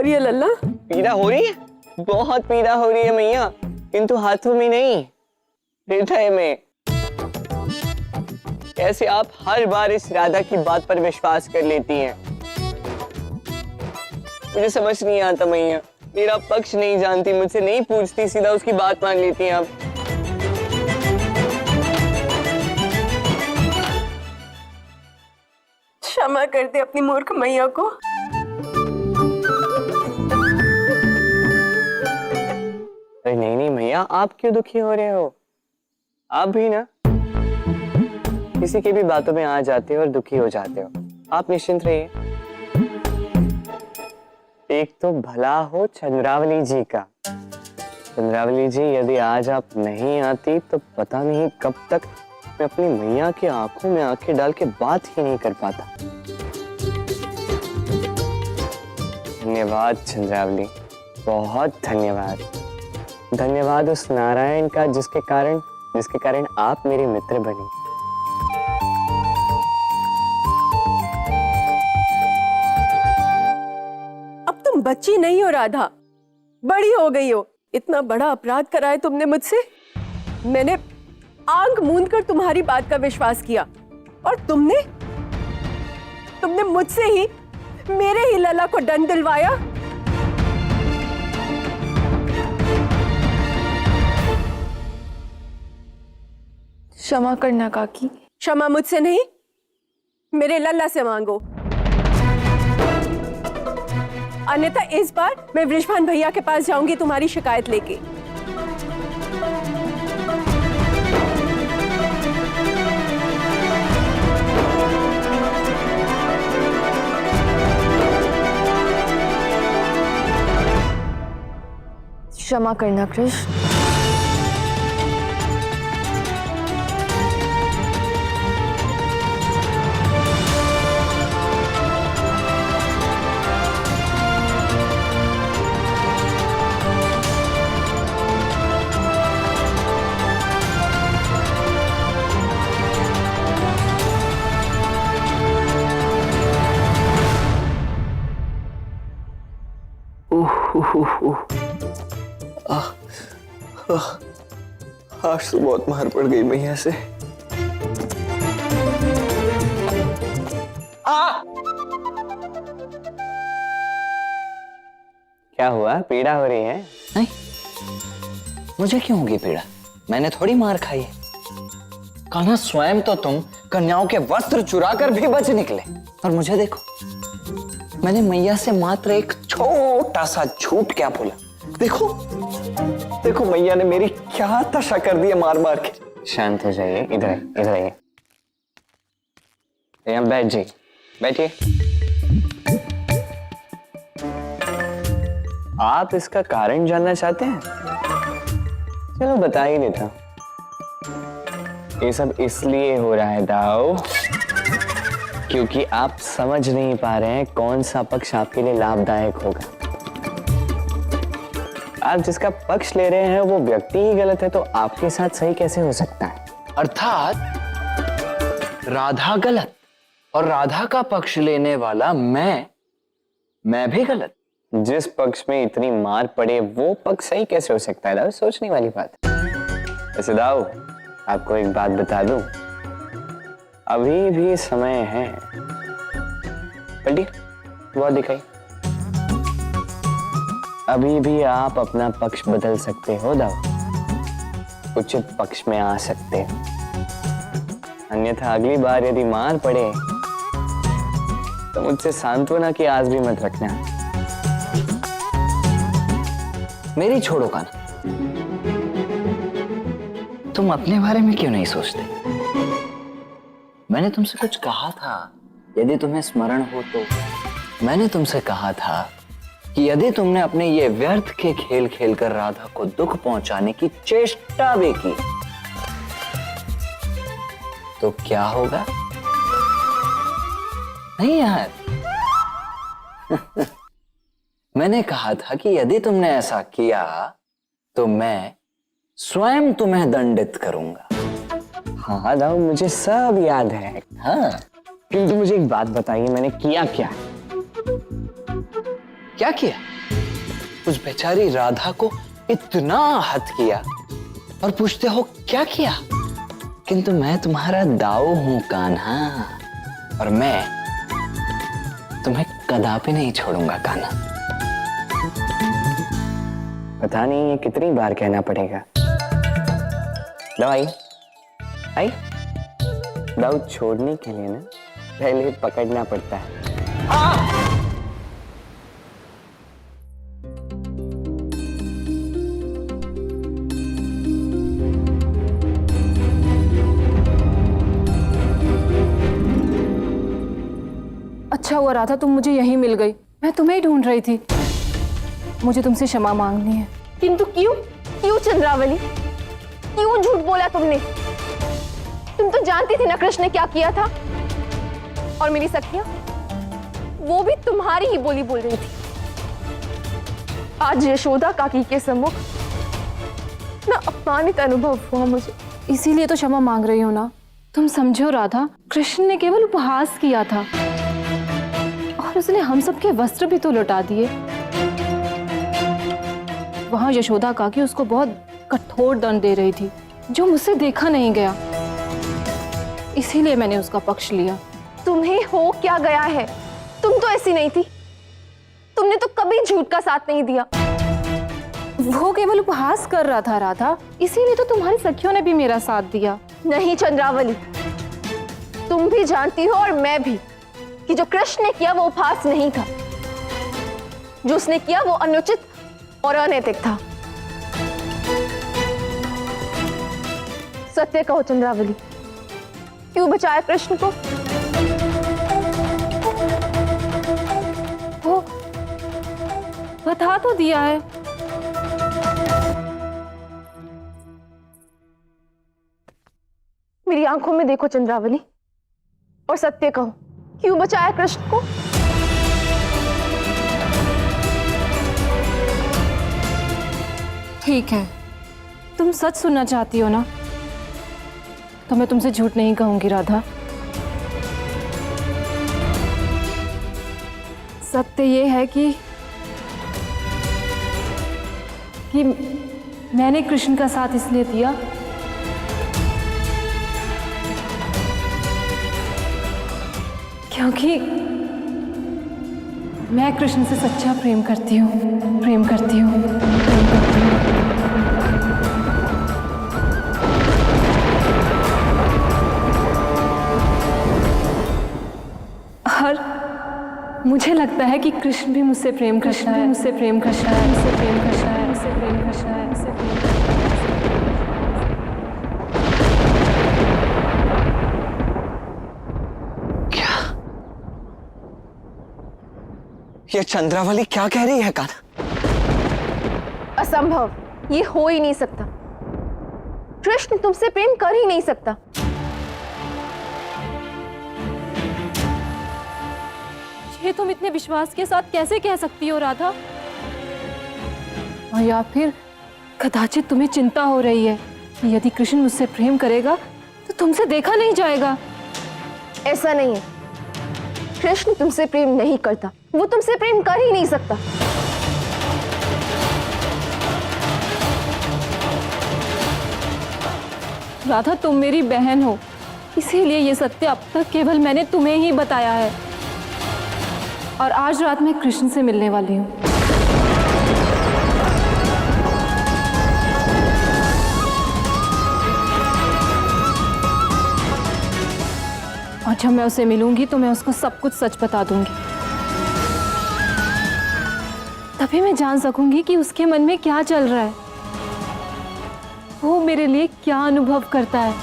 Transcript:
रही है लल्ला? पीड़ा हो रही है, बहुत पीड़ा हो रही है मैया, किंतु हाथों में नहीं, हृदय में। कैसे आप हर बार इस राधा की बात पर विश्वास कर लेती हैं? मुझे समझ नहीं आता मैया, मेरा पक्ष नहीं जानती, मुझसे नहीं पूछती, सीधा उसकी बात मान लेती हैं आप। क्षमा कर दे अपनी मूर्ख मैया को। अरे नहीं नहीं मैया, आप क्यों दुखी हो रहे हो? आप भी ना किसी की भी बातों में आ जाते हो और दुखी हो जाते हो। आप निश्चिंत रहिए। एक तो भला हो चंद्रावली जी का। चंद्रावली जी, यदि आज आप नहीं आती तो पता नहीं कब तक मैं अपनी मैया की आंखों में आंखें डाल के बात ही नहीं कर पाता। धन्यवाद चंद्रावली, बहुत धन्यवाद। धन्यवाद उस नारायण का जिसके कारण आप मेरे मित्र बनी। अब तुम बच्ची नहीं हो राधा, बड़ी हो गई हो। इतना बड़ा अपराध कराया तुमने मुझसे। मैंने आंख मूंद कर तुम्हारी बात का विश्वास किया और तुमने मुझसे ही, मेरे ही लला को दंड दिलवाया। क्षमा करना काकी। क्षमा मुझसे नहीं, मेरे लल्ला से मांगो, अन्यथा इस बार मैं वृषभान भैया के पास जाऊंगी तुम्हारी शिकायत लेके। क्षमा करना कृष्ण। आज तो बहुत मार पड़ गई मैया से। क्या हुआ, पीड़ा हो रही है? नहीं, मुझे क्यों होगी पीड़ा? मैंने थोड़ी मार खाई है। कान्हा, स्वयं तो तुम कन्याओं के वस्त्र चुराकर भी बच निकले, और मुझे देखो, मैंने मैया से मात्र एक छोटा सा झूठ क्या बोला। देखो देखो मैया ने मेरी क्या दशा कर दी है मार मार के। शांत हो जाइए, इधर आइए। यहाँ बैठ जी, बैठिए। आप इसका कारण जानना चाहते हैं? चलो बता ही देता हूं। ये सब इसलिए हो रहा है दाऊ, क्योंकि आप समझ नहीं पा रहे हैं कौन सा पक्ष आपके लिए लाभदायक होगा। आप जिसका पक्ष ले रहे हैं वो व्यक्ति ही गलत है, तो आपके साथ सही कैसे हो सकता है? अर्थात राधा गलत और राधा का पक्ष लेने वाला मैं भी गलत। जिस पक्ष में इतनी मार पड़े वो पक्ष सही कैसे हो सकता है दाऊ? सोचने वाली बात। वैसे दाऊ, आपको एक बात बता दूं, अभी भी समय है। बहुत दिखाई, अभी भी आप अपना पक्ष बदल सकते हो दाऊ, उचित पक्ष में आ सकते हो। अन्यथा अगली बार यदि मार पड़े तो मुझसे सांत्वना की आस भी मत रखना। मेरी छोड़ो कान्हा, तुम अपने बारे में क्यों नहीं सोचते? मैंने तुमसे कुछ कहा था, यदि तुम्हें स्मरण हो तो। मैंने तुमसे कहा था कि यदि तुमने अपने ये व्यर्थ के खेल खेलकर राधा को दुख पहुंचाने की चेष्टा भी की तो क्या होगा? नहीं यार, मैंने कहा था कि यदि तुमने ऐसा किया तो मैं स्वयं तुम्हें दंडित करूंगा। हाँ दाऊ, मुझे सब याद है। हाँ, किंतु मुझे एक बात बताइए, मैंने किया क्या? क्या किया? उस बेचारी राधा को इतना आहत किया और पूछते हो क्या किया? किंतु मैं तुम्हारा दाऊ हूं कान्हा, और मैं तुम्हें कदापि नहीं छोड़ूंगा कान्हा। पता नहीं ये कितनी बार कहना पड़ेगा। लो आई आई, दाऊ छोड़ने के लिए ना पहले पकड़ना पड़ता है। अच्छा हुआ राधा तुम मुझे यहीं मिल गई, मैं तुम्हें ही ढूंढ रही थी। मुझे तुमसे क्षमा मांगनी है। किंतु क्यों? क्यों चंद्रावली, क्यों झूठ बोला तुमने? तुम तो जानती थी ना कृष्ण ने क्या किया था। और मेरी सखियां, वो भी तुम्हारी ही बोली बोल रही थी। आज यशोदा काकी के सम्मुख ना अपमानित अनुभव हुआ मुझे। इसीलिए तो क्षमा मांग रही हो ना। तुम समझो राधा, कृष्ण ने केवल उपहास किया था और उसने हम सबके वस्त्र भी तो लौटा दिए। वहां यशोदा काकी उसको बहुत कठोर दंड दे रही थी जो मुझसे देखा नहीं गया, इसीलिए मैंने उसका पक्ष लिया। तुम्हें हो क्या गया है? तुम तो ऐसी नहीं थी। तुमने तो कभी झूठ का साथ नहीं दिया। वो केवल उपहास कर रहा था राधा, इसीलिए तो तुम्हारी सखियों ने भी मेरा साथ दिया। नहीं चंद्रावली, तुम भी जानती हो और मैं भी कि जो कृष्ण ने किया वो उपहास नहीं था। जो उसने किया वो अनुचित और अनैतिक था। सत्य कहो चंद्रावली, क्यों बचाया कृष्ण को? वो बता तो दिया है। मेरी आंखों में देखो चंद्रावली और सत्य कहो, क्यों बचाया कृष्ण को? ठीक है, तुम सच सुनना चाहती हो ना, तो मैं तुमसे झूठ नहीं कहूंगी राधा। सत्य ये है कि मैंने कृष्ण का साथ इसलिए दिया क्योंकि मैं कृष्ण से सच्चा प्रेम करती हूँ, प्रेम करती हूँ, प्रेम करती हूँ। और मुझे लगता है कि कृष्ण भी मुझसे प्रेम करता है, मुझसे प्रेम करता है, मुझसे प्रेम करता है, मुझसे प्रेम करता है, मुझसे प्रेम करता है। ये चंद्रावली क्या कह रही है कान्हा? असंभव, ये हो ही नहीं सकता। कृष्ण तुमसे प्रेम कर ही नहीं सकता। ये तुम इतने विश्वास के साथ कैसे कह सकती हो राधा? और या फिर कदाचित तुम्हें चिंता हो रही है कि यदि कृष्ण मुझसे प्रेम करेगा तो तुमसे देखा नहीं जाएगा। ऐसा नहीं है, कृष्ण तुमसे प्रेम नहीं करता, वो तुमसे प्रेम कर ही नहीं सकता। राधा, तुम मेरी बहन हो, इसीलिए ये सत्य अब तक केवल मैंने तुम्हें ही बताया है। और आज रात मैं कृष्ण से मिलने वाली हूँ। और जब मैं उसे मिलूंगी तो मैं उसको सब कुछ सच बता दूंगी। तभी मैं जान सकूंगी कि उसके मन में क्या चल रहा है, वो मेरे लिए क्या अनुभव करता है।